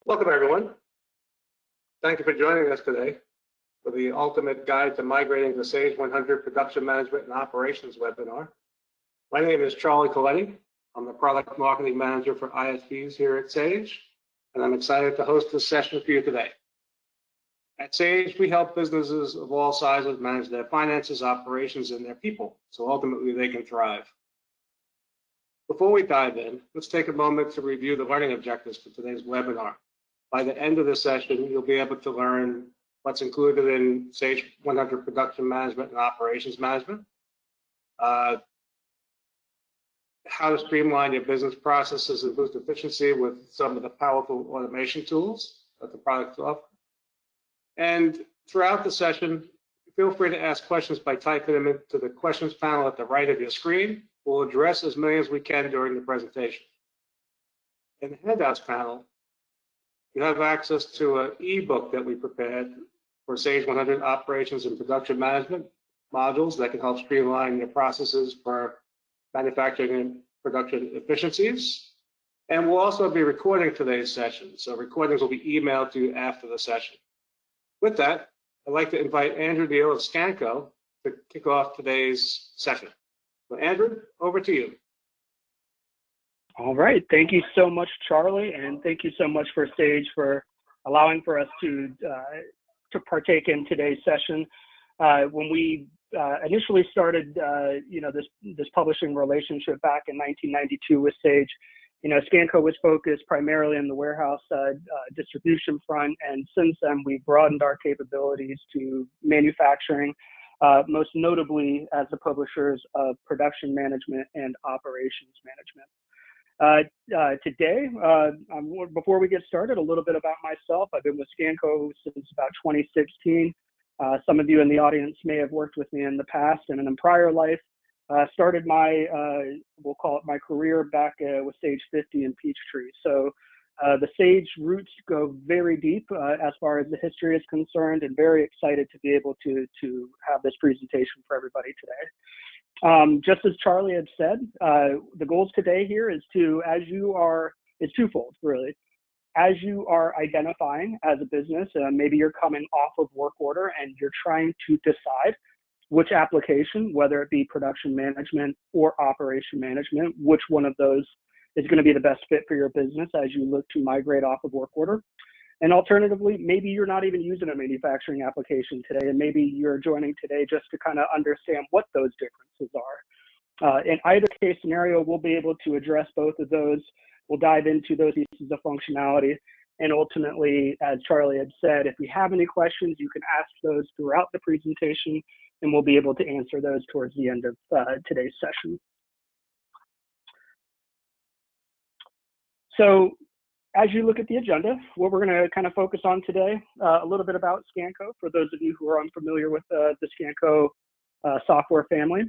Welcome, everyone. Thank you for joining us today for the Ultimate Guide to Migrating to Sage 100 Production Management and Operations webinar. My name is Charlie Coletti. I'm the Product Marketing Manager for ISVs here at Sage, and I'm excited to host this session for you today. At Sage, we help businesses of all sizes manage their finances, operations, and their people, so ultimately they can thrive. Before we dive in, let's take a moment to review the learning objectives for today's webinar. By the end of the session, you'll be able to learn what's included in Sage 100 Production Management and Operations Management, how to streamline your business processes and boost efficiency with some of the powerful automation tools that the products offer. And throughout the session, feel free to ask questions by typing them into the questions panel at the right of your screen. We'll address as many as we can during the presentation. In the handouts panel, you have access to an ebook that we prepared for Sage 100 Operations and Production Management modules that can help streamline your processes for manufacturing and production efficiencies. And we'll also be recording today's session, so recordings will be emailed to you after the session. With that, I'd like to invite Andrew Deal of Scanco to kick off today's session. So Andrew, over to you. All right, thank you so much, Charlie, and thank you so much for Sage for allowing for us to partake in today's session. When we initially started, this publishing relationship back in 1992 with Sage, Scanco was focused primarily on the warehouse distribution front, and since then we've broadened our capabilities to manufacturing, most notably as the publishers of production management and operations management. Today, before we get started, a little bit about myself. I've been with Scanco since about 2016. Some of you in the audience may have worked with me in the past, and in a prior life, started my, we'll call it my career back with Sage 50 and Peachtree. So the Sage roots go very deep as far as the history is concerned, and very excited to be able to have this presentation for everybody today. Just as Charlie had said, the goals today here is it's twofold, really. As you are identifying as a business, maybe you're coming off of work order and you're trying to decide which application, whether it be production management or operation management, which one of those is going to be the best fit for your business as you look to migrate off of work order. And alternatively, maybe you're not even using a manufacturing application today, and maybe you're joining today just to kind of understand what those differences are. In either case scenario, we'll be able to address both of those. We'll dive into those pieces of functionality. And ultimately, as Charlie had said, if we have any questions, you can ask those throughout the presentation, and we'll be able to answer those towards the end of today's session. So, as you look at the agenda, what we're going to kind of focus on today, a little bit about Scanco, for those of you who are unfamiliar with the Scanco software family.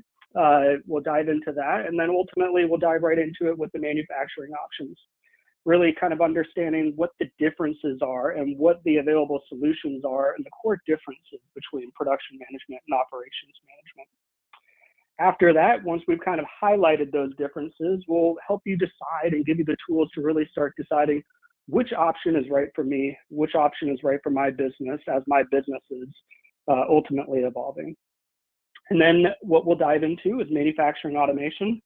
We'll dive into that, and then ultimately we'll dive right into it with the manufacturing options, really kind of understanding what the differences are and what the available solutions are and the core differences between production management and operations management. After that, once we've kind of highlighted those differences, we'll help you decide and give you the tools to really start deciding which option is right for me, which option is right for my business as my business is ultimately evolving. And then what we'll dive into is manufacturing automation.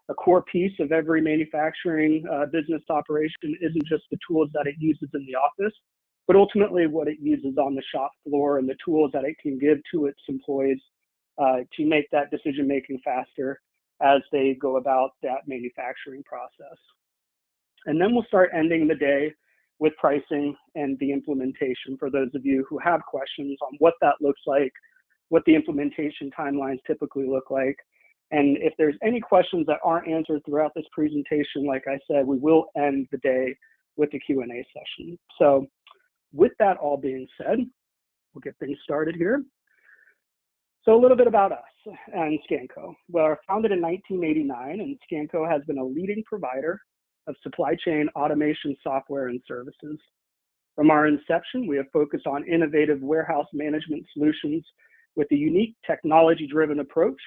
A core piece of every manufacturing business operation isn't just the tools that it uses in the office, but ultimately what it uses on the shop floor and the tools that it can give to its employees to make that decision-making faster as they go about that manufacturing process. And then we'll start ending the day with pricing and the implementation for those of you who have questions on what that looks like, what the implementation timelines typically look like. And if there's any questions that aren't answered throughout this presentation, like I said, we will end the day with the Q&A session. So with that all being said, we'll get things started here. So a little bit about us and Scanco. We're founded in 1989, and Scanco has been a leading provider of supply chain automation software and services. From our inception, we have focused on innovative warehouse management solutions with a unique technology-driven approach.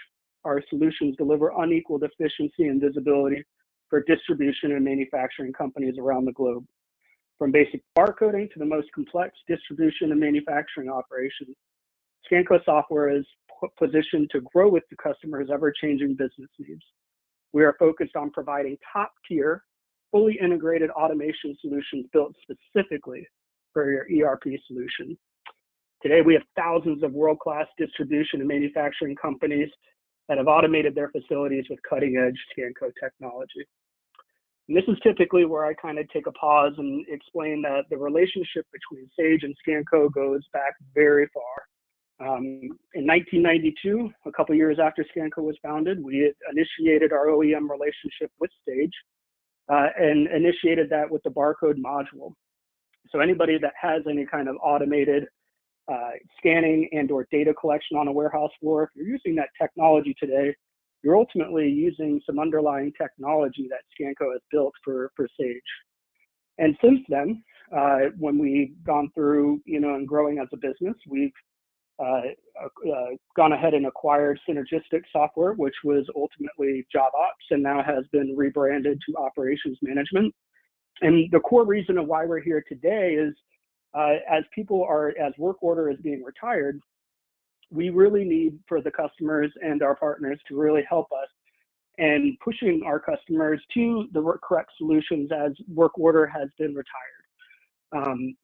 Our solutions deliver unequaled efficiency and visibility for distribution and manufacturing companies around the globe. From basic barcoding to the most complex distribution and manufacturing operations, Scanco software is positioned to grow with the customer's ever-changing business needs. We are focused on providing top-tier, fully integrated automation solutions built specifically for your ERP solution. Today, we have thousands of world-class distribution and manufacturing companies that have automated their facilities with cutting-edge Scanco technology. And this is typically where I kind of take a pause and explain that the relationship between Sage and Scanco goes back very far. In 1992, a couple years after Scanco was founded, we initiated our OEM relationship with Sage and initiated that with the barcode module. So anybody that has any kind of automated scanning and or data collection on a warehouse floor, if you're using that technology today, you're ultimately using some underlying technology that Scanco has built for Sage. And since then, when we've gone through, and growing as a business, we've gone ahead and acquired Synergistic Software, which was ultimately Job Ops and now has been rebranded to Operations Management. And the core reason of why we're here today is as work order is being retired, we really need for the customers and our partners to really help us and pushing our customers to the correct solutions as work order has been retired.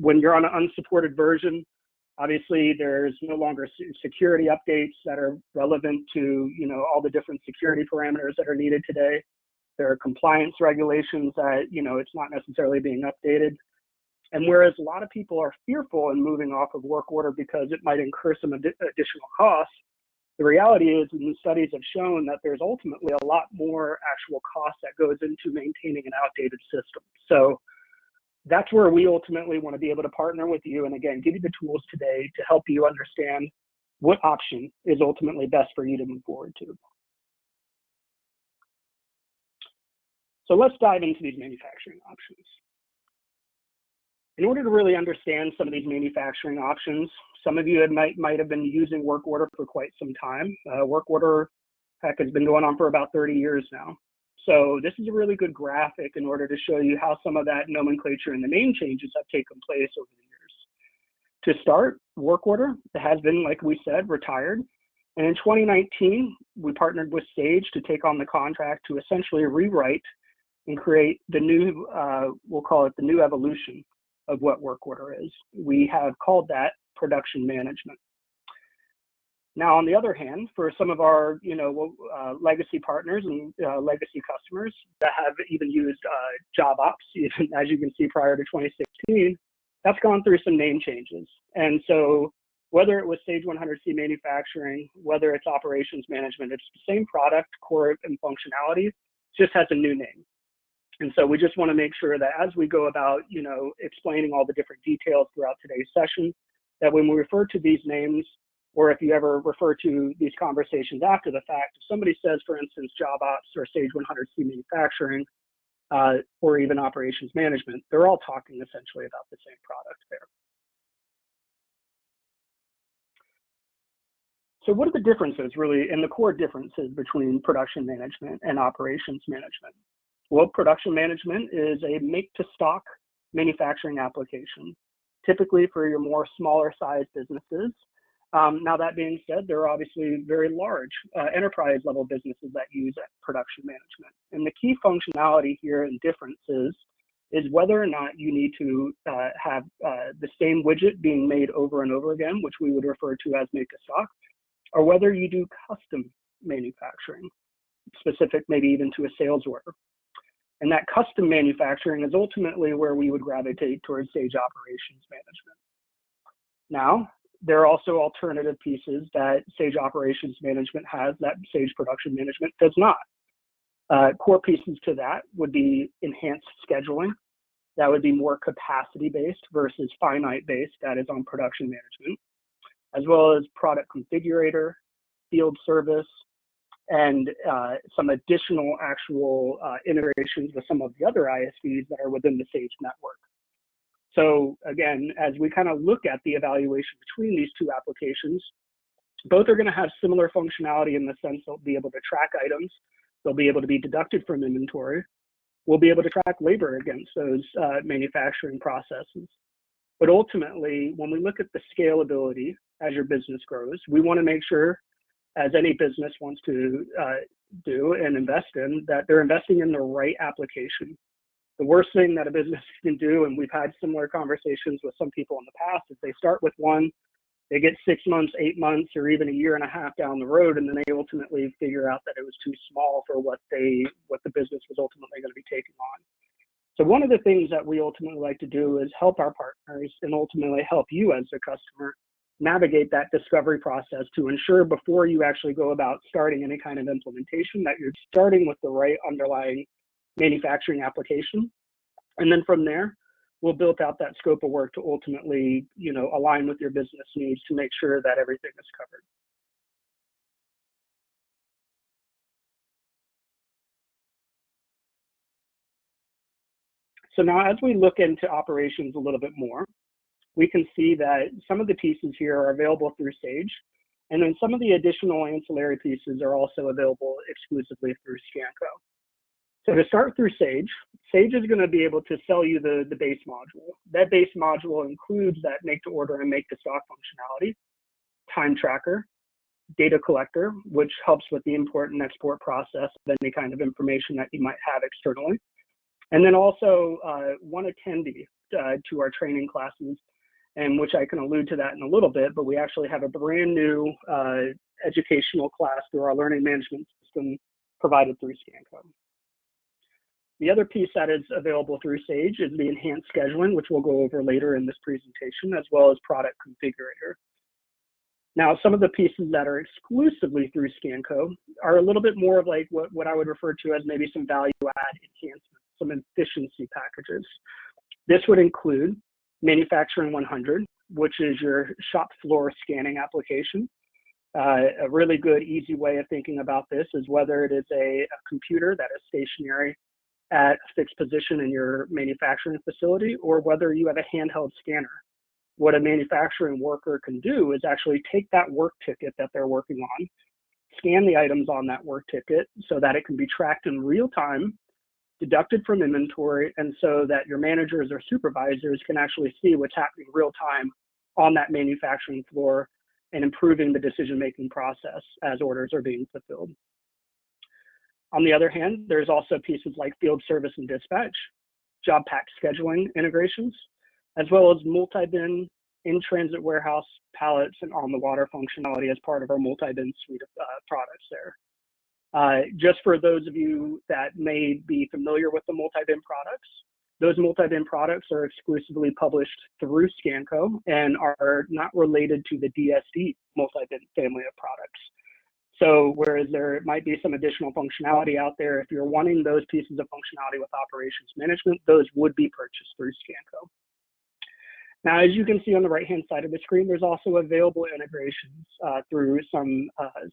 When you're on an unsupported version, obviously there's no longer security updates that are relevant to, all the different security parameters that are needed today. There are compliance regulations that, it's not necessarily being updated. And whereas a lot of people are fearful in moving off of work order because it might incur some additional costs, the reality is, and studies have shown that there's ultimately a lot more actual cost that goes into maintaining an outdated system. So that's where we ultimately want to be able to partner with you and again, give you the tools today to help you understand what option is ultimately best for you to move forward to. So let's dive into these manufacturing options. In order to really understand some of these manufacturing options, some of you might have been using work order for quite some time. Work order, heck, has been going on for about 30 years now. So this is a really good graphic in order to show you how some of that nomenclature and the name changes have taken place over the years. To start, work order has been, like we said, retired. And in 2019, we partnered with Sage to take on the contract to essentially rewrite and create the new, we'll call it the new evolution of what work order is. We have called that production management. Now, on the other hand, for some of our, legacy partners and legacy customers that have even used Job Ops, even as you can see prior to 2016, that's gone through some name changes. And so whether it was Sage 100C manufacturing, whether it's operations management, it's the same product, core and functionality, just has a new name. And so we just want to make sure that as we go about, explaining all the different details throughout today's session, that when we refer to these names, or if you ever refer to these conversations after the fact, if somebody says, for instance, Job Ops or Sage 100C manufacturing, or even operations management, they're all talking essentially about the same product there. So what are the differences really, and the core differences between production management and operations management? Well, production management is a make-to-stock manufacturing application, typically for your more smaller size businesses. Now, that being said, there are obviously very large enterprise level businesses that use production management. And the key functionality here and differences is whether or not you need to have the same widget being made over and over again, which we would refer to as make-to-stock, or whether you do custom manufacturing, specific maybe even to a sales order. And that custom manufacturing is ultimately where we would gravitate towards Sage Operations Management. Now, there are also alternative pieces that Sage Operations Management has that Sage Production Management does not. Core pieces to that would be enhanced scheduling. That would be more capacity-based versus finite-based, that is on production management, as well as product configurator, field service, and some additional actual integrations with some of the other ISVs that are within the Sage network. So again, as we kind of look at the evaluation between these two applications, both are going to have similar functionality in the sense they'll be able to track items, they'll be able to be deducted from inventory, we'll be able to track labor against those manufacturing processes. But ultimately, when we look at the scalability as your business grows, we want to make sure, as any business wants to do and invest in, that they're investing in the right application. The worst thing that a business can do, and we've had similar conversations with some people in the past, is they start with one, they get 6 months, 8 months, or even a year and a half down the road, and then they ultimately figure out that it was too small for what the business was ultimately going to be taking on. So one of the things that we ultimately like to do is help our partners and ultimately help you as a customer navigate that discovery process to ensure before you actually go about starting any kind of implementation that you're starting with the right underlying manufacturing application. And then from there, we'll build out that scope of work to ultimately, align with your business needs to make sure that everything is covered. So now as we look into operations a little bit more, we can see that some of the pieces here are available through Sage, and then some of the additional ancillary pieces are also available exclusively through Scanco. So to start through Sage, Sage is going to be able to sell you the base module. That base module includes that make to order and make to stock functionality, time tracker, data collector, which helps with the import and export process of any kind of information that you might have externally. And then also one attendee to our training classes, and which I can allude to that in a little bit, but we actually have a brand new educational class through our learning management system provided through Scanco. The other piece that is available through Sage is the enhanced scheduling, which we'll go over later in this presentation, as well as product configurator. Now, some of the pieces that are exclusively through Scanco are a little bit more of like what I would refer to as maybe some value add enhancements, some efficiency packages. This would include Manufacturing 100, which is your shop floor scanning application. A really good, easy way of thinking about this is whether it is a computer that is stationary at a fixed position in your manufacturing facility, or whether you have a handheld scanner. What a manufacturing worker can do is actually take that work ticket that they're working on, scan the items on that work ticket so that it can be tracked in real time, deducted from inventory, and so that your managers or supervisors can actually see what's happening real time on that manufacturing floor and improving the decision-making process as orders are being fulfilled. On the other hand, there's also pieces like field service and dispatch, job pack scheduling integrations, as well as multi-bin, in-transit warehouse, pallets, and on-the-water functionality as part of our multi-bin suite of products there. Just for those of you that may be familiar with the multi-bin products, those multi-bin products are exclusively published through Scanco and are not related to the DSD multi-bin family of products. So whereas there might be some additional functionality out there, if you're wanting those pieces of functionality with operations management, those would be purchased through Scanco. Now, as you can see on the right-hand side of the screen, there's also available integrations through some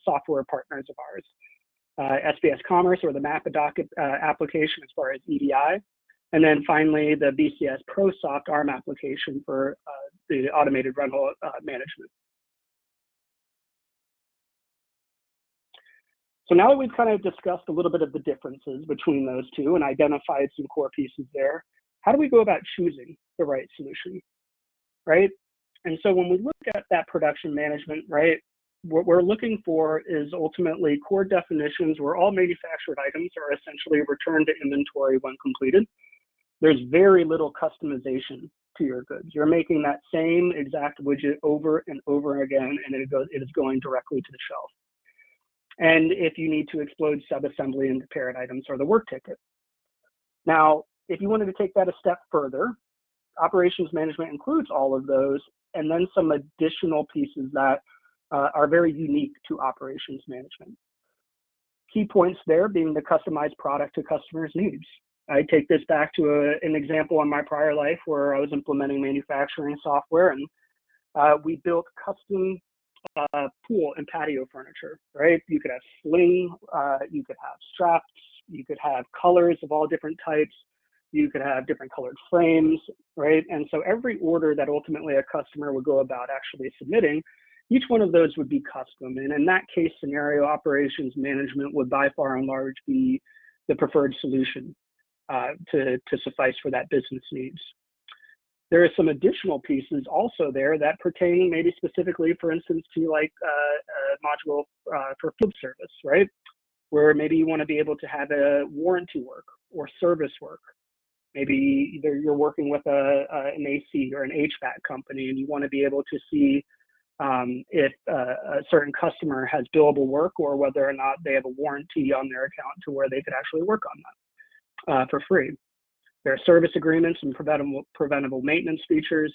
software partners of ours. SBS Commerce, or the Mapadoc application as far as EDI, and then finally the BCS ProSoft ARM application for the automated rental management. So now that we've kind of discussed a little bit of the differences between those two and identified some core pieces there, how do we go about choosing the right solution, right? And so when we look at that production management, right, what we're looking for is ultimately core definitions where all manufactured items are essentially returned to inventory when completed. There's very little customization to your goods. You're making that same exact widget over and over again, and it is going directly to the shelf. And if you need to explode subassembly into paired items or the work ticket. Now, if you wanted to take that a step further, operations management includes all of those, and then some additional pieces that are very unique to operations management. Key points there being the customized product to customers' needs. I take this back to an example in my prior life where I was implementing manufacturing software, and we built custom pool and patio furniture, right? You could have sling, you could have straps, you could have colors of all different types, you could have different colored frames, right? And so every order that ultimately a customer would go about actually submitting, each one of those would be custom. And in that case scenario, operations management would by far and large be the preferred solution. to suffice for that business needs. There are some additional pieces also there that pertain maybe specifically, for instance, to like a module for field service, right? Where maybe you want to be able to have a warranty work or service work. Maybe either you're working with an AC or an HVAC company and you want to be able to see if a certain customer has billable work or whether or not they have a warranty on their account to where they could actually work on that for free. There are service agreements and preventable maintenance features.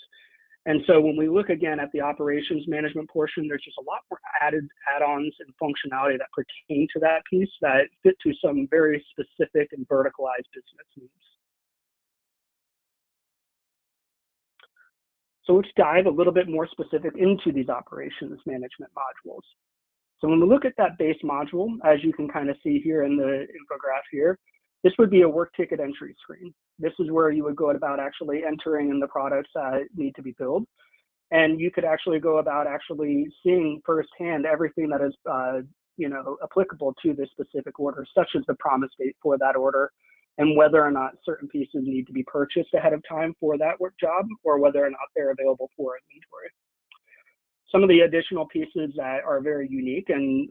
And so when we look again at the operations management portion, there's just a lot more add-ons and functionality that pertain to that piece that fit to some very specific and verticalized business needs. So let's dive a little bit more specific into these operations management modules. So when we look at that base module, as you can kind of see here in the infographic here, this would be a work ticket entry screen. This is where you would go about actually entering in the products that need to be billed. And you could actually go about actually seeing firsthand everything that is applicable to this specific order, such as the promise date for that order, and whether or not certain pieces need to be purchased ahead of time for that work job, or whether or not they're available for inventory. Some of the additional pieces that are very unique and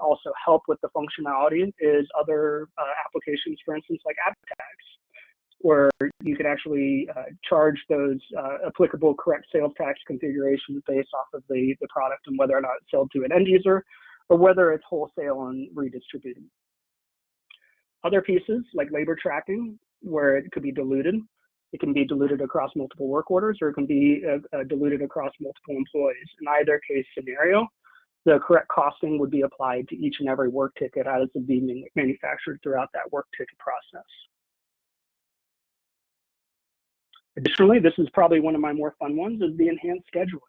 also help with the functionality is other applications, for instance, like app tags, where you could actually charge those applicable correct sales tax configurations based off of the product and whether or not it's sold to an end user or whether it's wholesale and redistributed. Other pieces like labor tracking, where it could be diluted. It can be diluted across multiple work orders, or it can be diluted across multiple employees. In either case scenario, the correct costing would be applied to each and every work ticket as it being manufactured throughout that work ticket process. Additionally, this is probably one of my more fun ones, is the enhanced scheduling.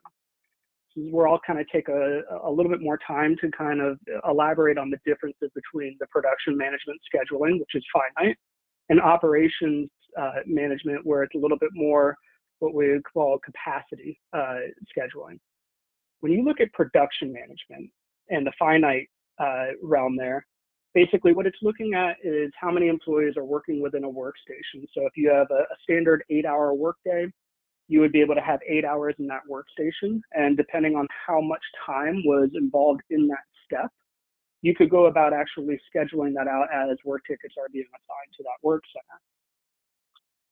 This is where I'll kind of take a little bit more time to kind of elaborate on the differences between the production management scheduling, which is finite, and operations management, where it's a little bit more what we call capacity scheduling. When you look at production management and the finite realm there, basically what it's looking at is how many employees are working within a workstation. So if you have a standard 8-hour workday, you would be able to have 8 hours in that workstation. And depending on how much time was involved in that step, you could go about actually scheduling that out as work tickets are being assigned to that work center.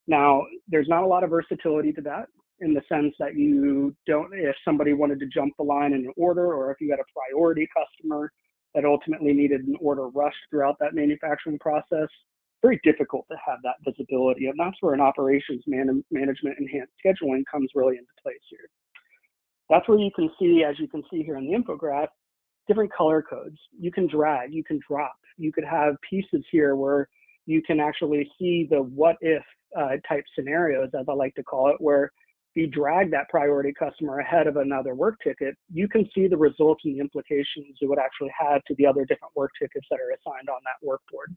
Now, there's not a lot of versatility to that in the sense that you don't, if somebody wanted to jump the line in an order, or if you had a priority customer that ultimately needed an order rushed throughout that manufacturing process, very difficult to have that visibility. And that's where an operations management enhanced scheduling comes really into place here. That's where you can see, as you can see here in the infographic, different color codes. You can drag, you can drop. You could have pieces here where you can actually see the what if type scenarios, as I like to call it, where if you drag that priority customer ahead of another work ticket, you can see the results and the implications it would actually have to the other different work tickets that are assigned on that work board.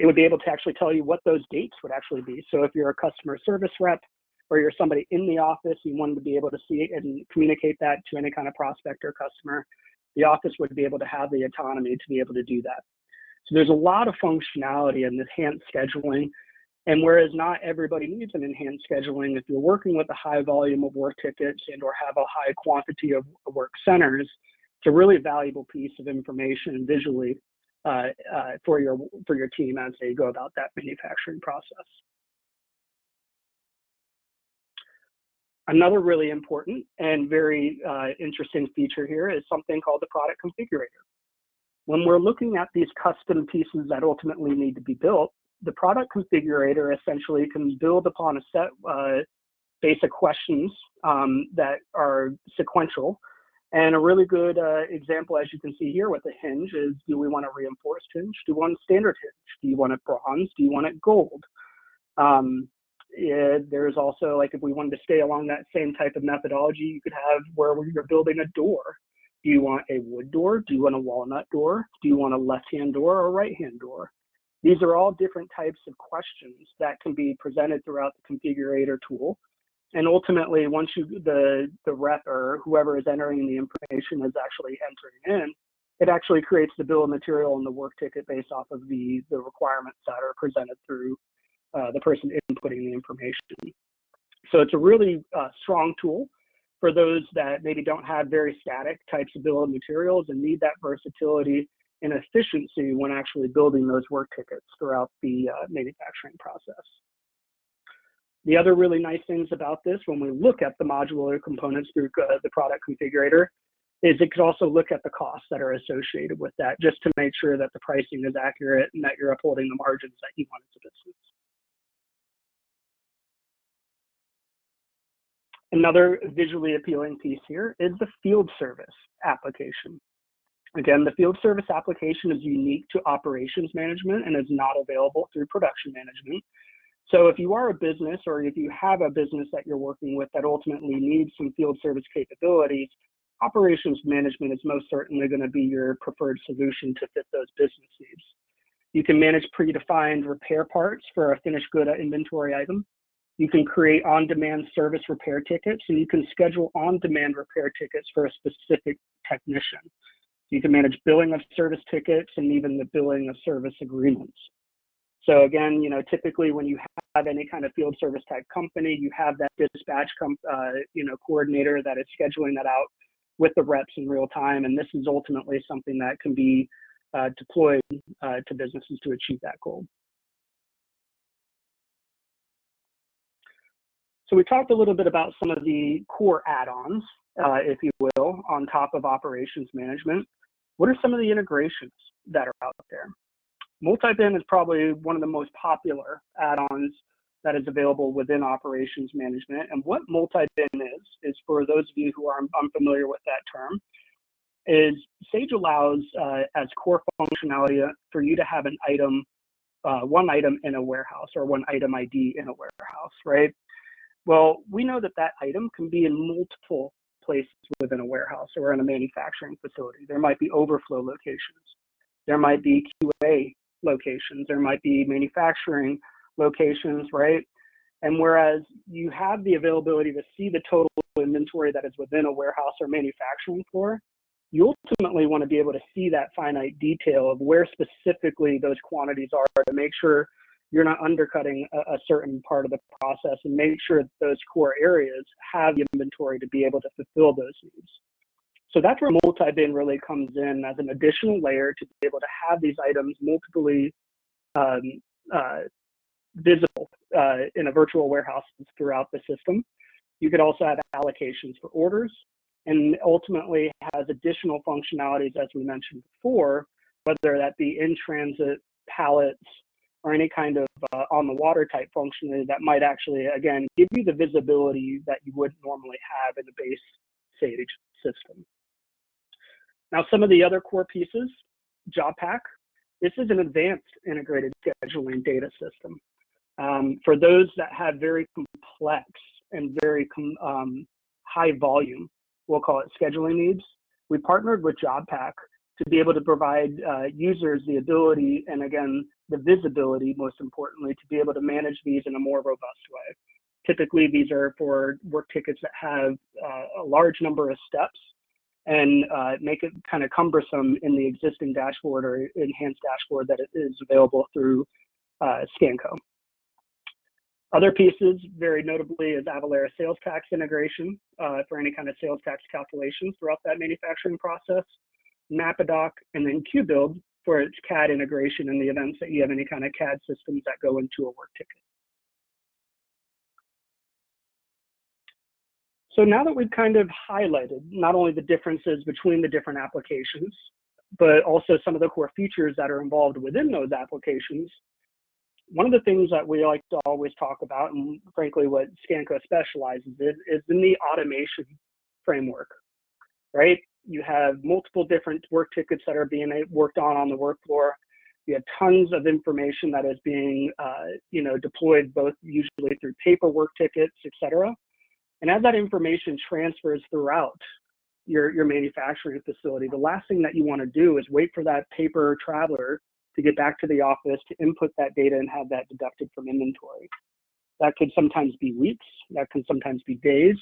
It would be able to actually tell you what those dates would actually be. So if you're a customer service rep or you're somebody in the office, you wanted to be able to see it and communicate that to any kind of prospect or customer, the office would be able to have the autonomy to be able to do that. So there's a lot of functionality in this enhanced scheduling. And whereas not everybody needs an enhanced scheduling, if you're working with a high volume of work tickets and or have a high quantity of work centers, it's a really valuable piece of information visually for your team as they go about that manufacturing process. Another really important and very interesting feature here is something called the product configurator. When we're looking at these custom pieces that ultimately need to be built, the product configurator essentially can build upon a set basic questions that are sequential. And a really good example, as you can see here with the hinge, is do we want a reinforced hinge? Do you want a standard hinge? Do you want it bronze? Do you want it gold? There's also, like, if we wanted to stay along that same type of methodology, you could have where you're building a door. Do you want a wood door? Do you want a walnut door? Do you want a left-hand door or a right-hand door? These are all different types of questions that can be presented throughout the configurator tool. And ultimately, once the rep or whoever is entering the information is actually entering in, it actually creates the bill of material and the work ticket based off of the requirements that are presented through the person inputting the information. So it's a really strong tool for those that maybe don't have very static types of bill of materials and need that versatility and efficiency when actually building those work tickets throughout the manufacturing process. The other really nice things about this, when we look at the modular components through the product configurator, is it could also look at the costs that are associated with that, just to make sure that the pricing is accurate and that you're upholding the margins that you want as a business. Another visually appealing piece here is the field service application. Again, the field service application is unique to operations management and is not available through production management. So if you are a business, or if you have a business that you're working with that ultimately needs some field service capabilities, operations management is most certainly going to be your preferred solution to fit those business needs. You can manage predefined repair parts for a finished good inventory item. You can create on-demand service repair tickets, and you can schedule on-demand repair tickets for a specific technician. You can manage billing of service tickets and even the billing of service agreements. So again, typically when you have any kind of field service type company, you have that dispatch coordinator that is scheduling that out with the reps in real time. And this is ultimately something that can be deployed to businesses to achieve that goal. So we talked a little bit about some of the core add-ons, if you will, on top of operations management. What are some of the integrations that are out there? Multi-bin is probably one of the most popular add-ons that is available within operations management. And what multi-bin is for those of you who are unfamiliar with that term, is Sage allows as core functionality for you to have an item, one item in a warehouse, or one item ID in a warehouse, right? Well, we know that that item can be in multiple places within a warehouse or in a manufacturing facility. There might be overflow locations. There might be QA locations. There might be manufacturing locations, right? And whereas you have the availability to see the total inventory that is within a warehouse or manufacturing floor, you ultimately want to be able to see that finite detail of where specifically those quantities are to make sure you're not undercutting a certain part of the process, and make sure that those core areas have the inventory to be able to fulfill those needs. So that's where multi-bin really comes in as an additional layer to be able to have these items multiply visible in a virtual warehouse throughout the system. You could also have allocations for orders, and ultimately has additional functionalities, as we mentioned before, whether that be in transit, pallets, or any kind of on the water type functionality that might actually, again, give you the visibility that you wouldn't normally have in the base Sage system. Now, some of the other core pieces, JobPack. This is an advanced integrated scheduling data system. For those that have very complex and very high volume, we'll call it scheduling needs, we partnered with JobPack to be able to provide users the ability, and again, the visibility, most importantly, to be able to manage these in a more robust way. Typically, these are for work tickets that have a large number of steps and make it kind of cumbersome in the existing dashboard or enhanced dashboard that is available through Scanco. Other pieces, very notably, is Avalara sales tax integration for any kind of sales tax calculations throughout that manufacturing process, Mapadoc, and then QBuild for its CAD integration in the events that you have any kind of CAD systems that go into a work ticket. So now that we've kind of highlighted not only the differences between the different applications, but also some of the core features that are involved within those applications, one of the things that we like to always talk about, and frankly what Scanco specializes in, is in the automation framework, right? You have multiple different work tickets that are being worked on the work floor. You have tons of information that is being deployed, both usually through paper work tickets, et cetera. And as that information transfers throughout your manufacturing facility, the last thing that you want to do is wait for that paper traveler to get back to the office to input that data and have that deducted from inventory. That could sometimes be weeks, that can sometimes be days,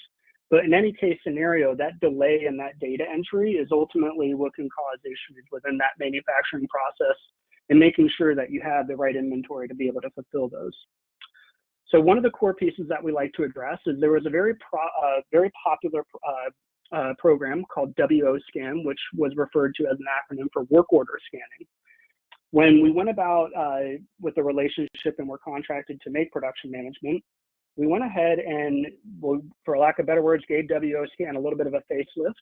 But in any case scenario, that delay in that data entry is ultimately what can cause issues within that manufacturing process and making sure that you have the right inventory to be able to fulfill those. So one of the core pieces that we like to address is there was a very popular program called WOScan, which was referred to as an acronym for work order scanning. When we went about with the relationship and were contracted to make production management, we went ahead and, well, for lack of better words, gave WOScan a little bit of a facelift.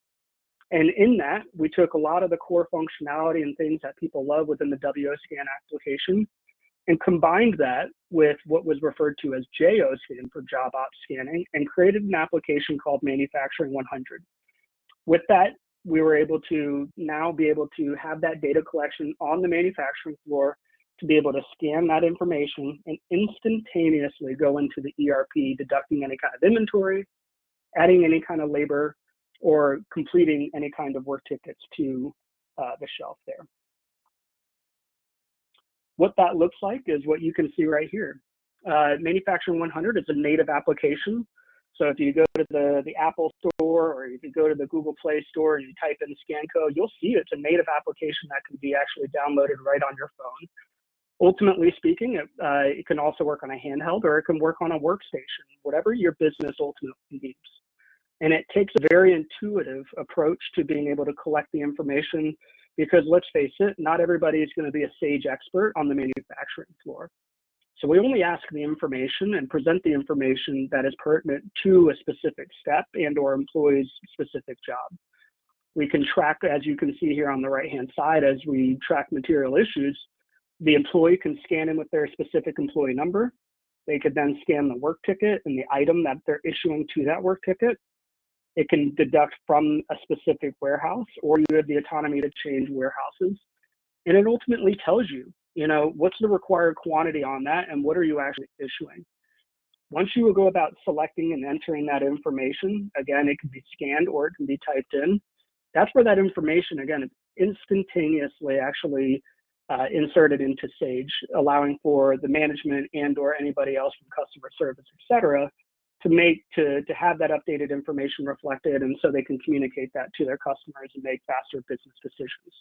And in that, we took a lot of the core functionality and things that people love within the WOScan application and combined that with what was referred to as JOScan for job ops scanning and created an application called Manufacturing 100. With that, we were able to now be able to have that data collection on the manufacturing floor to be able to scan that information and instantaneously go into the ERP, deducting any kind of inventory, adding any kind of labor, or completing any kind of work tickets to the shelf there. What that looks like is what you can see right here. Manufacturing 100 is a native application. So if you go to the Apple Store or if you go to the Google Play Store and you type in Scanco, you'll see it's a native application that can be actually downloaded right on your phone. Ultimately speaking, it can also work on a handheld or it can work on a workstation, whatever your business ultimately needs. And it takes a very intuitive approach to being able to collect the information because let's face it, not everybody is going to be a sage expert on the manufacturing floor. So we only ask the information and present the information that is pertinent to a specific step and or employee's specific job. We can track, as you can see here on the right-hand side, as we track material issues, the employee can scan in with their specific employee number. They could then scan the work ticket and the item that they're issuing to that work ticket. It can deduct from a specific warehouse, or you have the autonomy to change warehouses. And it ultimately tells you, what's the required quantity on that and what are you actually issuing? Once you will go about selecting and entering that information, again, it can be scanned or it can be typed in. That's where that information, again, is instantaneously actually inserted into Sage, allowing for the management and or anybody else from customer service, et cetera, to have that updated information reflected and so they can communicate that to their customers and make faster business decisions.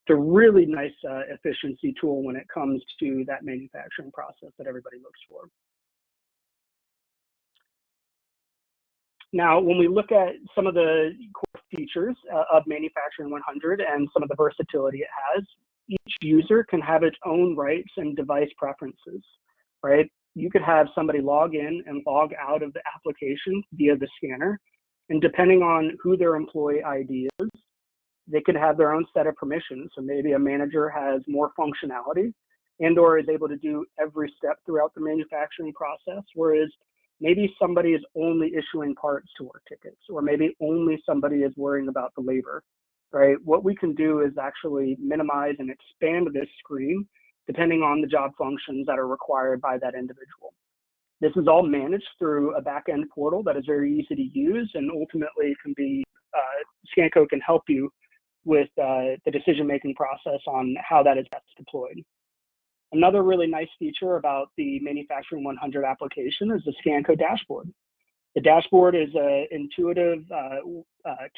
It's a really nice efficiency tool when it comes to that manufacturing process that everybody looks for. Now, when we look at some of the core features of Manufacturing 100 and some of the versatility it has, each user can have its own rights and device preferences, right? You could have somebody log in and log out of the application via the scanner, and depending on who their employee ID is, they could have their own set of permissions. So maybe a manager has more functionality and or is able to do every step throughout the manufacturing process, whereas maybe somebody is only issuing parts to work tickets, or maybe only somebody is worrying about the labor, right? What we can do is actually minimize and expand this screen depending on the job functions that are required by that individual. This is all managed through a back-end portal that is very easy to use and ultimately can be, Scanco can help you with the decision-making process on how that is best deployed. Another really nice feature about the Manufacturing 100 application is the Scanco dashboard. The dashboard is an intuitive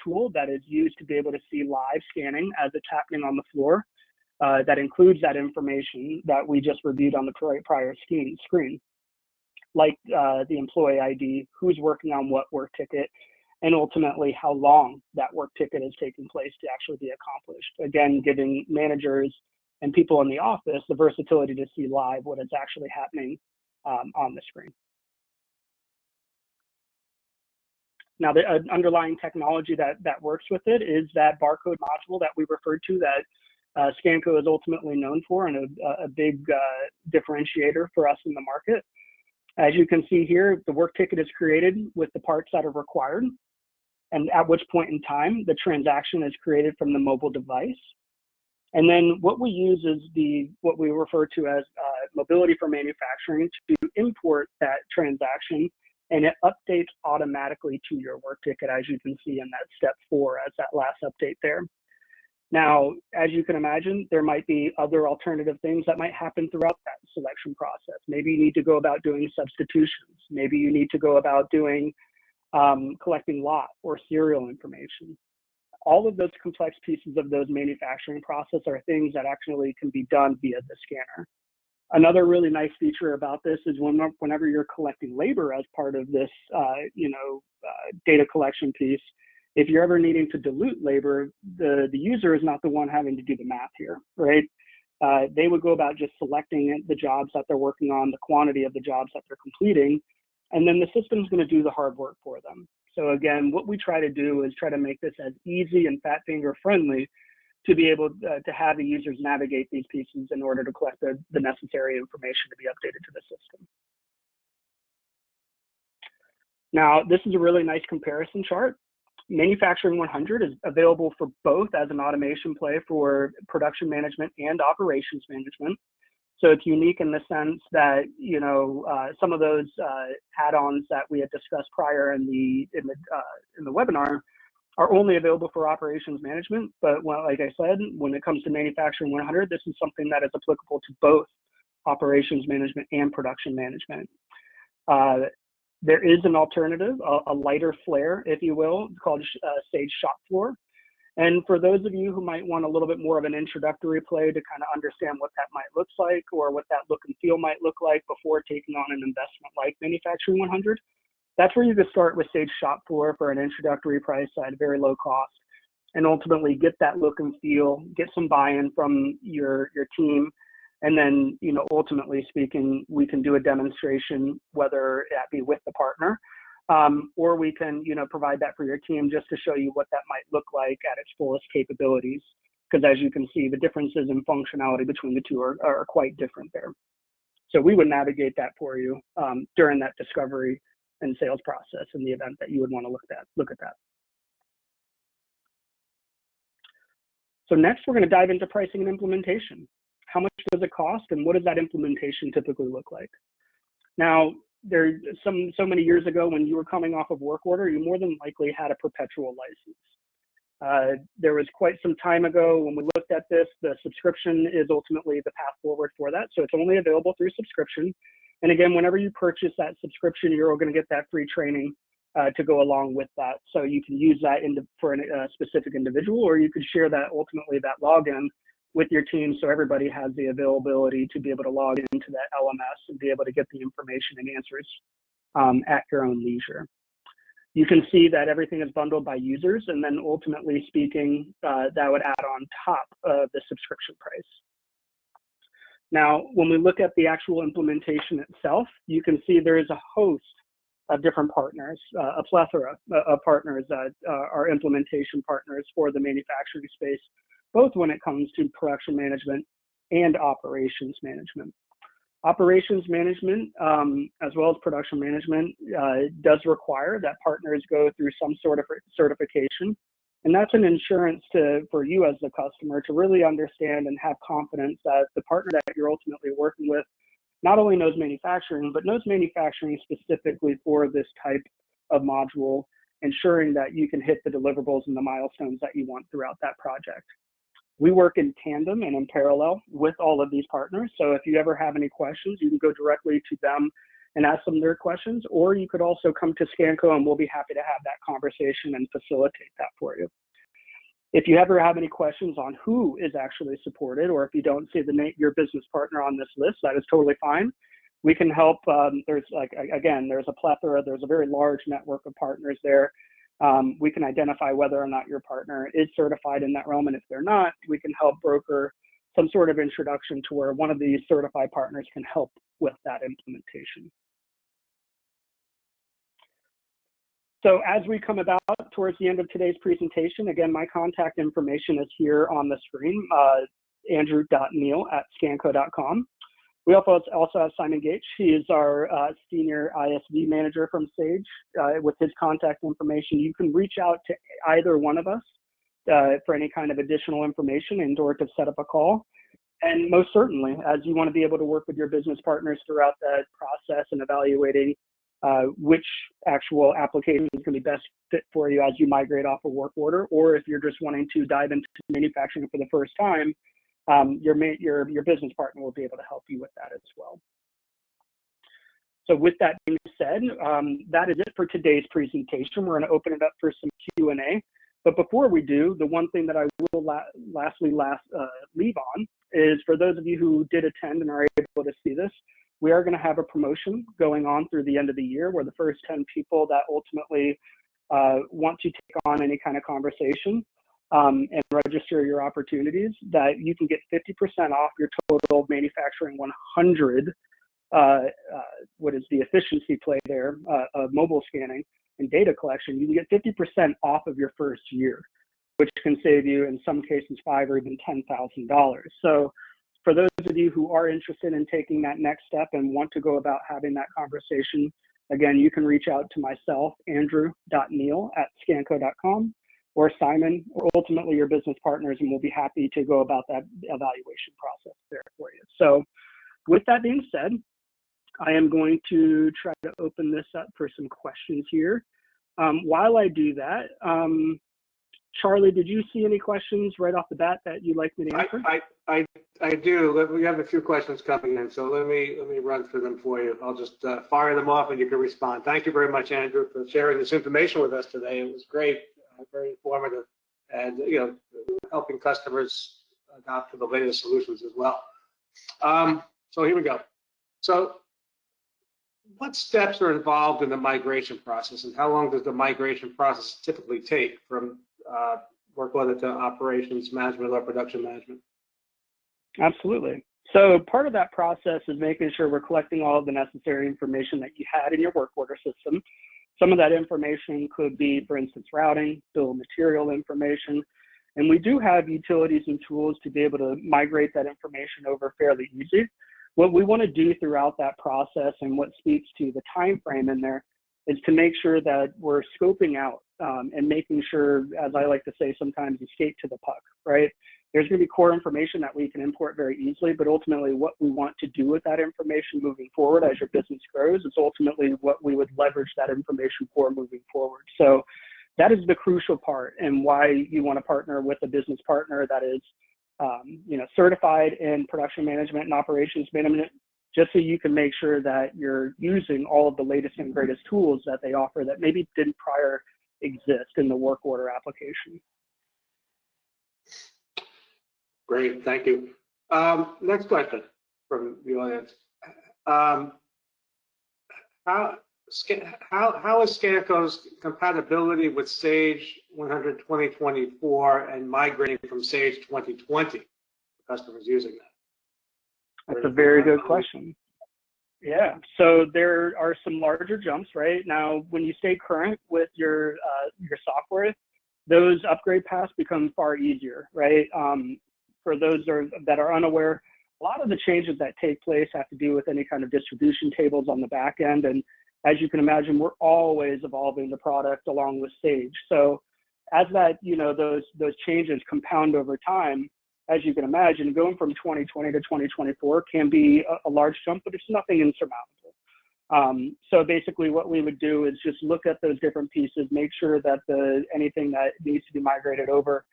tool that is used to be able to see live scanning as it's happening on the floor. That includes that information that we just reviewed on the prior screen, like the employee ID, who's working on what work ticket, and ultimately how long that work ticket is taking place to actually be accomplished. Again, giving managers and people in the office the versatility to see live what is actually happening on the screen. Now, the underlying technology that works with it is that barcode module that we referred to that Scanco is ultimately known for and a big differentiator for us in the market. As you can see here, the work ticket is created with the parts that are required, and at which point in time the transaction is created from the mobile device. And then what we use is what we refer to as mobility for manufacturing to import that transaction, and it updates automatically to your work ticket, as you can see in that step 4 as that last update there. Now, as you can imagine, there might be other alternative things that might happen throughout that selection process. Maybe you need to go about doing substitutions. Maybe you need to go about doing collecting lot or serial information. All of those complex pieces of those manufacturing process are things that actually can be done via the scanner. Another really nice feature about this is whenever you're collecting labor as part of this, data collection piece, if you're ever needing to dilute labor, the user is not the one having to do the math here, right? They would go about just selecting the jobs that they're working on, the quantity of the jobs that they're completing, and then the system's going to do the hard work for them. So again, what we try to do is try to make this as easy and fat finger friendly to be able to have the users navigate these pieces in order to collect the necessary information to be updated to the system. Now, this is a really nice comparison chart. Manufacturing 100 is available for both as an automation play for production management and operations management. So it's unique in the sense that, some of those add-ons that we had discussed prior in the webinar are only available for operations management. But like I said, when it comes to manufacturing 100, this is something that is applicable to both operations management and production management. There is an alternative, a lighter flare, if you will, called Sage Shop Floor. And for those of you who might want a little bit more of an introductory play to kind of understand what that might look like or what that look and feel might look like before taking on an investment like Manufacturing 100, that's where you could start with Sage Shop Floor for an introductory price at a very low cost, and ultimately get that look and feel, get some buy-in from your team, and then, ultimately speaking, we can do a demonstration, whether that be with the partner, or we can, provide that for your team just to show you what that might look like at its fullest capabilities. Because as you can see, the differences in functionality between the two are quite different there. So we would navigate that for you during that discovery and sales process in the event that you would want to look at that. So next, we're going to dive into pricing and implementation. How much does it cost, and what does that implementation typically look like? Now, so many years ago, when you were coming off of work order, you more than likely had a perpetual license. There was quite some time ago when we looked at this, the subscription is ultimately the path forward for that. So it's only available through subscription. And again, whenever you purchase that subscription, you're going to get that free training to go along with that. So you can use that for a specific individual, or you could share that ultimately that login with your team so everybody has the availability to be able to log into that LMS and be able to get the information and answers at your own leisure. You can see that everything is bundled by users, and then ultimately speaking, that would add on top of the subscription price. Now, when we look at the actual implementation itself, you can see there is a host of different partners, a plethora of partners that are implementation partners for the manufacturing space, both when it comes to production management and operations management. Operations management, as well as production management, does require that partners go through some sort of certification. And that's an insurance for you as the customer to really understand and have confidence that the partner that you're ultimately working with not only knows manufacturing, but knows manufacturing specifically for this type of module, ensuring that you can hit the deliverables and the milestones that you want throughout that project. We work in tandem and in parallel with all of these partners. So if you ever have any questions, you can go directly to them and ask them their questions, or you could also come to Scanco and we'll be happy to have that conversation and facilitate that for you. If you ever have any questions on who is actually supported, or if you don't see your business partner on this list, that is totally fine. We can help. There's a plethora, there's a very large network of partners there. We can identify whether or not your partner is certified in that realm, and if they're not, we can help broker some sort of introduction to where one of these certified partners can help with that implementation. So as we come about towards the end of today's presentation, again, my contact information is here on the screen, andrew.neal@scanco.com. We also have Simon Gates. He is our senior ISV manager from Sage. With his contact information, you can reach out to either one of us for any kind of additional information and or to set up a call. And most certainly, as you want to be able to work with your business partners throughout that process and evaluating which actual application is going to be best fit for you as you migrate off a work order, or if you're just wanting to dive into manufacturing for the first time, your business partner will be able to help you with that as well. So with that being said, that is it for today's presentation. We're going to open it up for some Q&A. But before we do, the one thing that I will leave on is for those of you who did attend and are able to see this, we are going to have a promotion going on through the end of the year where the first 10 people that ultimately want to take on any kind of conversation and register your opportunities, that you can get 50% off your total manufacturing 100. What is the efficiency play there of mobile scanning and data collection? You can get 50% off of your first year, which can save you in some cases $5,000 or even $10,000. So for those of you who are interested in taking that next step and want to go about having that conversation, again, you can reach out to myself, andrew.neal@scanco.com, or Simon, or ultimately your business partners, and we'll be happy to go about that evaluation process there for you. So with that being said, I am going to try to open this up for some questions here. While I do that, Charlie, did you see any questions right off the bat that you'd like me to answer? I do. We have a few questions coming in, so let me run through them for you. I'll just fire them off and you can respond. Thank you very much, Andrew, for sharing this information with us today. It was great, very informative, and helping customers adopt to the latest solutions as well. So here we go. So what steps are involved in the migration process, and how long does the migration process typically take from work order to operations management or production management? Absolutely. So part of that process is making sure we're collecting all of the necessary information that you had in your work order system. Some of that information could be, for instance, routing, bill of material information, and we do have utilities and tools to be able to migrate that information over fairly easy. What we want to do throughout that process, and what speaks to the time frame in there, is to make sure that we're scoping out and making sure, as I like to say sometimes, you skate to the puck, right? There's going to be core information that we can import very easily, but ultimately what we want to do with that information moving forward as your business grows is ultimately what we would leverage that information for moving forward. So that is the crucial part, and why you want to partner with a business partner that is certified in production management and operations management, just so you can make sure that you're using all of the latest and greatest tools that they offer that maybe didn't prior exist in the work order application. Great, thank you. Next question from the audience. How is Scanco's compatibility with Sage 100 2024 and migrating from Sage 2020 for customers using that? That's a very good question. Yeah, so there are some larger jumps, right? Now, when you stay current with your software, those upgrade paths become far easier, right? For those that are unaware, a lot of the changes that take place have to do with any kind of distribution tables on the back end. And as you can imagine, we're always evolving the product along with Sage. So as that, those changes compound over time, as you can imagine, going from 2020 to 2024 can be a large jump, but it's nothing insurmountable. So basically what we would do is just look at those different pieces, make sure that anything that needs to be migrated over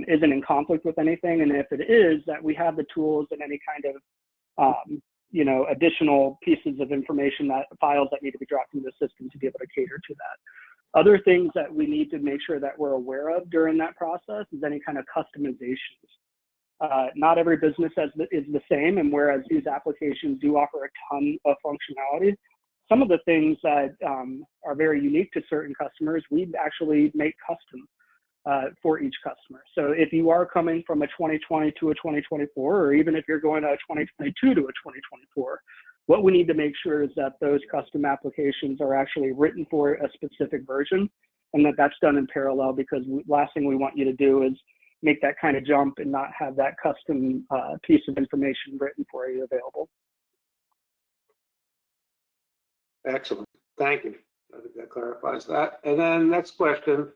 isn't in conflict with anything. And if it is, that we have the tools and any kind of, additional pieces of information, that files that need to be dropped into the system to be able to cater to that. Other things that we need to make sure that we're aware of during that process is any kind of customizations. Not every business is the same, and whereas these applications do offer a ton of functionality, some of the things that are very unique to certain customers, we actually make custom for each customer. So if you are coming from a 2020 to a 2024, or even if you're going to a 2022 to a 2024, what we need to make sure is that those custom applications are actually written for a specific version, and that's done in parallel, because last thing we want you to do is make that kind of jump and not have that custom piece of information written for you available. Excellent, thank you. I think that clarifies that. And then next question,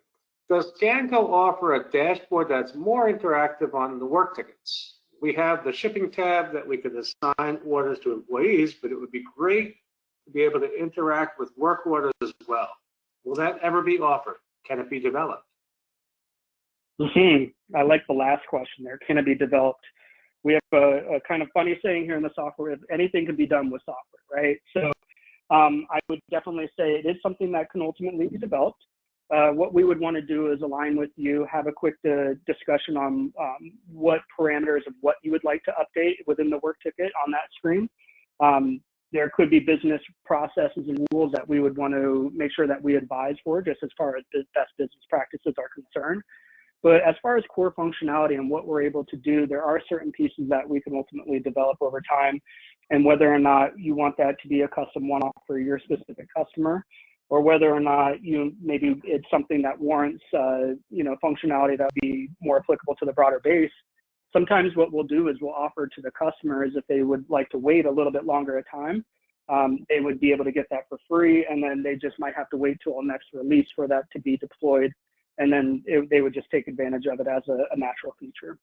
does Scanco offer a dashboard that's more interactive on the work tickets? We have the shipping tab that we can assign orders to employees, but it would be great to be able to interact with work orders as well. Will that ever be offered? Can it be developed? I like the last question there. Can it be developed? We have a kind of funny saying here in the software: anything can be done with software, right? So I would definitely say it is something that can ultimately be developed. What we would want to do is align with you, have a quick discussion on what parameters of what you would like to update within the work ticket on that screen. There could be business processes and rules that we would want to make sure that we advise for, just as far as best business practices are concerned. But as far as core functionality and what we're able to do, there are certain pieces that we can ultimately develop over time. And whether or not you want that to be a custom one-off for your specific customer, or whether or not maybe it's something that warrants functionality that would be more applicable to the broader base. Sometimes what we'll do is we'll offer to the customers, if they would like to wait a little bit longer at time, they would be able to get that for free, and then they just might have to wait till next release for that to be deployed, and then they would just take advantage of it as a natural feature.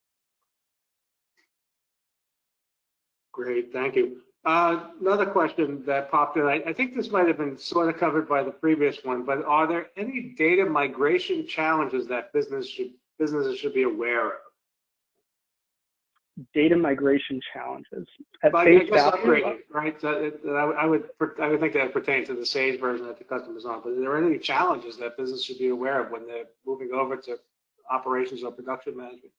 Great, thank you. Another question that popped in, I think this might have been sort of covered by the previous one, but are there any data migration challenges that businesses should be aware of? Data migration challenges. At But face I guess value, upgrading, right? So I would think that pertains to the Sage version that the customer's on. But are there any challenges that business should be aware of when they're moving over to operations or production management?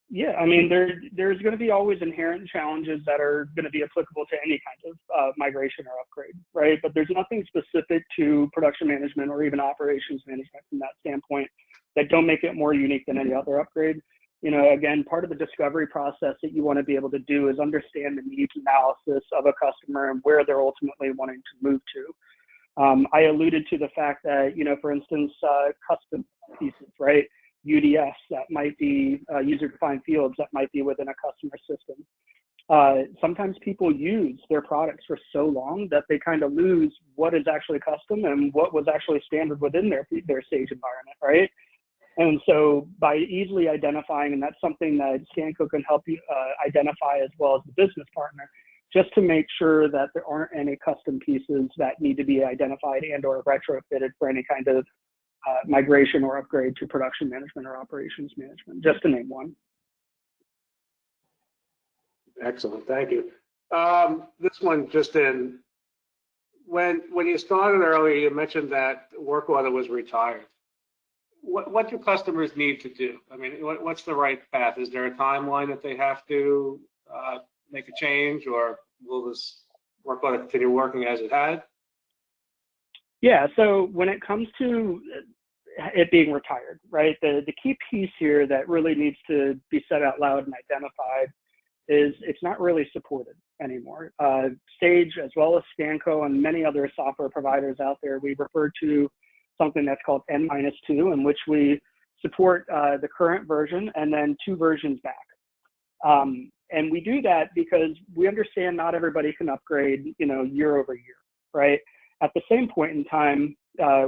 yeah, I mean, there's going to be always inherent challenges that are going to be applicable to any kind of migration or upgrade, right? But there's nothing specific to production management or even operations management from that standpoint that don't make it more unique than any other upgrade. Again, part of the discovery process that you want to be able to do is understand the needs analysis of a customer and where they're ultimately wanting to move to. I alluded to the fact that, for instance, custom pieces, right? UDS that might be user-defined fields that might be within a customer system. Sometimes people use their products for so long that they kind of lose what is actually custom and what was actually standard within their Sage environment, right? And so by easily identifying, and that's something that Scanco can help you identify as well as the business partner, just to make sure that there aren't any custom pieces that need to be identified and or retrofitted for any kind of migration or upgrade to production management or operations management, just to name one. Excellent, thank you. This one just in, when you started earlier, you mentioned that work order was retired. What do customers need to do? I mean, what's the right path? Is there a timeline that they have to make a change, or will this work order continue working as it had? Yeah, so when it comes to it being retired, right, the key piece here that really needs to be said out loud and identified is it's not really supported anymore. Sage, as well as Scanco and many other software providers out there, we refer to something that's called N-2, in which we support the current version and then 2 versions back. And we do that because we understand not everybody can upgrade, year over year, right? At the same point in time,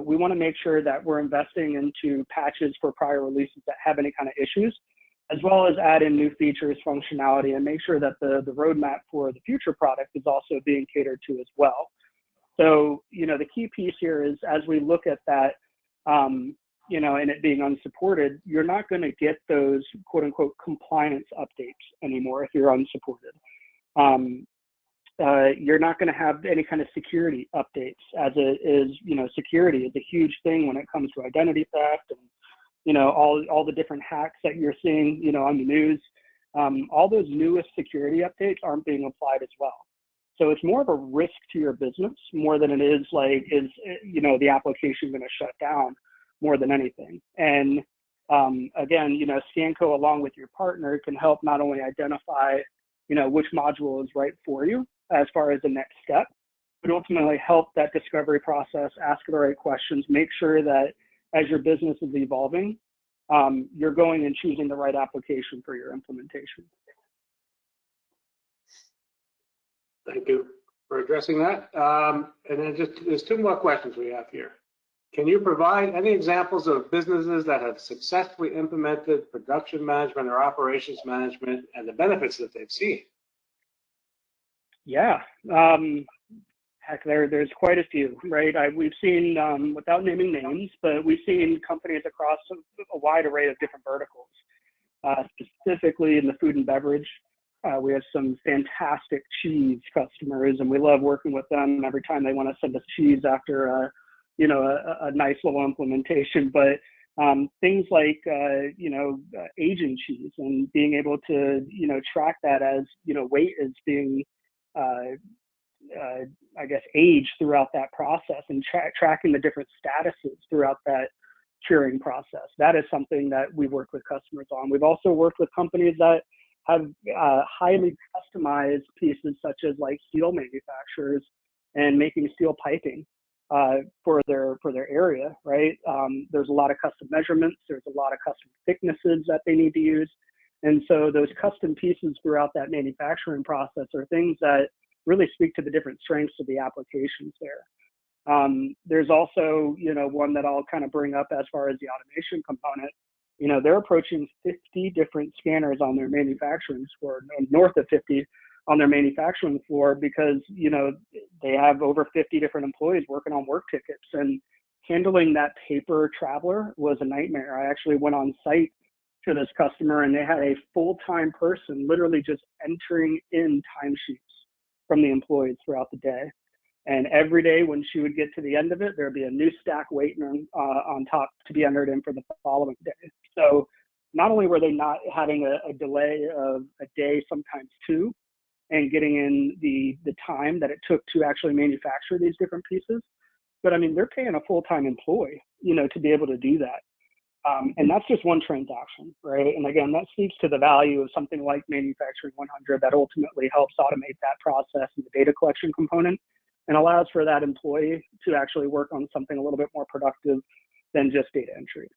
we want to make sure that we're investing into patches for prior releases that have any kind of issues, as well as add in new features, functionality, and make sure that the roadmap for the future product is also being catered to as well. So, the key piece here is as we look at that, and it being unsupported, you're not going to get those quote unquote compliance updates anymore if you're unsupported. You're not going to have any kind of security updates, as it is, security is a huge thing when it comes to identity theft and, all the different hacks that you're seeing, on the news. All those newest security updates aren't being applied as well. So it's more of a risk to your business more than it is like, the application going to shut down more than anything. And again, Scanco, along with your partner, can help not only identify, which module is right for you as far as the next step, but ultimately help that discovery process, ask the right questions, make sure that as your business is evolving, you're going and choosing the right application for your implementation. Thank you for addressing that. And then there's 2 more questions we have here. Can you provide any examples of businesses that have successfully implemented production management or operations management and the benefits that they've seen? Yeah, heck, there's quite a few, right? We've seen, without naming names, but we've seen companies across a wide array of different verticals, specifically in the food and beverage, We have some fantastic cheese customers, and we love working with them every time they want to send us cheese after a nice little implementation. But things like aging cheese and being able to track that as weight is being I guess aged throughout that process, and tracking the different statuses throughout that curing process. That is something that we've worked with customers on. We've also worked with companies that have highly customized pieces, such as like steel manufacturers and making steel piping for their area, right? There's a lot of custom measurements. There's a lot of custom thicknesses that they need to use. And so those custom pieces throughout that manufacturing process are things that really speak to the different strengths of the applications there. There's also, one that I'll kind of bring up as far as the automation component. They're approaching 50 different scanners on their manufacturing floor, north of 50 on their manufacturing floor, because, they have over 50 different employees working on work tickets, and handling that paper traveler was a nightmare. I actually went on site to this customer, and they had a full-time person literally just entering in timesheets from the employees throughout the day. And every day when she would get to the end of it, there'd be a new stack waiting on top to be entered in for the following day. So not only were they not having a delay of a day, sometimes two, and getting in the time that it took to actually manufacture these different pieces, but I mean, they're paying a full-time employee, to be able to do that. And that's just one transaction, right? And again, that speaks to the value of something like Manufacturing 100 that ultimately helps automate that process and the data collection component, and allows for that employee to actually work on something a little bit more productive than just data entry.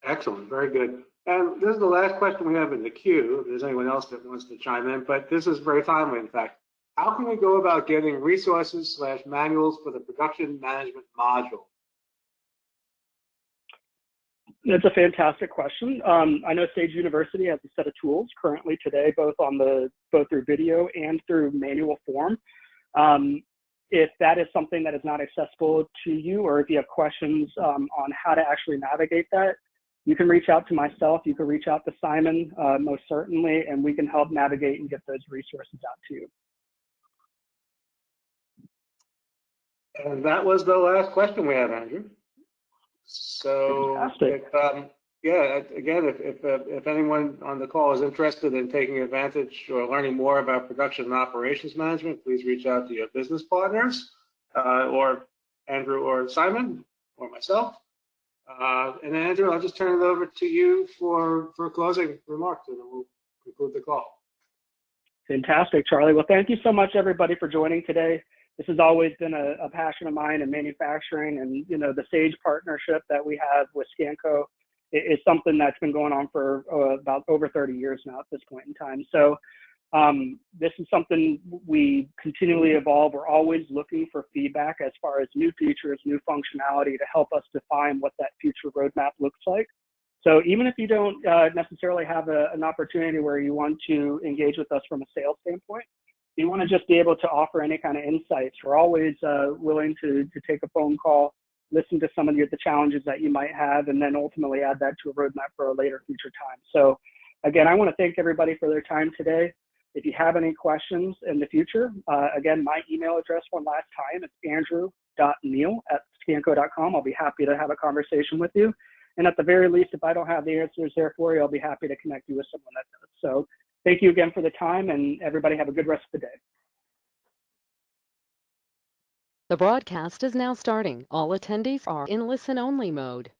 Excellent, very good. And this is the last question we have in the queue, if there's anyone else that wants to chime in, but this is very timely, in fact. How can we go about getting resources / manuals for the production management module? That's a fantastic question. I know Sage University has a set of tools currently today, both through video and through manual form. If that is something that is not accessible to you, or if you have questions on how to actually navigate that, you can reach out to myself. You can reach out to Simon, most certainly, and we can help navigate and get those resources out to you. And that was the last question we have, Andrew. So, if anyone on the call is interested in taking advantage or learning more about production and operations management, please reach out to your business partners, or Andrew or Simon or myself. And Andrew, I'll just turn it over to you for closing remarks, and then we'll conclude the call. Fantastic, Charlie. Well, thank you so much, everybody, for joining today. This has always been a passion of mine in manufacturing, and the Sage partnership that we have with Scanco is something that's been going on for about over 30 years now at this point in time. So this is something we continually evolve. We're always looking for feedback as far as new features, new functionality to help us define what that future roadmap looks like. So even if you don't necessarily have an opportunity where you want to engage with us from a sales standpoint, you want to just be able to offer any kind of insights, we're always willing to take a phone call, listen to some of the challenges that you might have, and then ultimately add that to a roadmap for a later future time. So again, I want to thank everybody for their time today. If you have any questions in the future, again, my email address one last time is andrew.neal@scanco.com. I'll be happy to have a conversation with you. And at the very least, if I don't have the answers there for you, I'll be happy to connect you with someone that does. So thank you again for the time, and everybody have a good rest of the day. The broadcast is now starting. All attendees are in listen-only mode.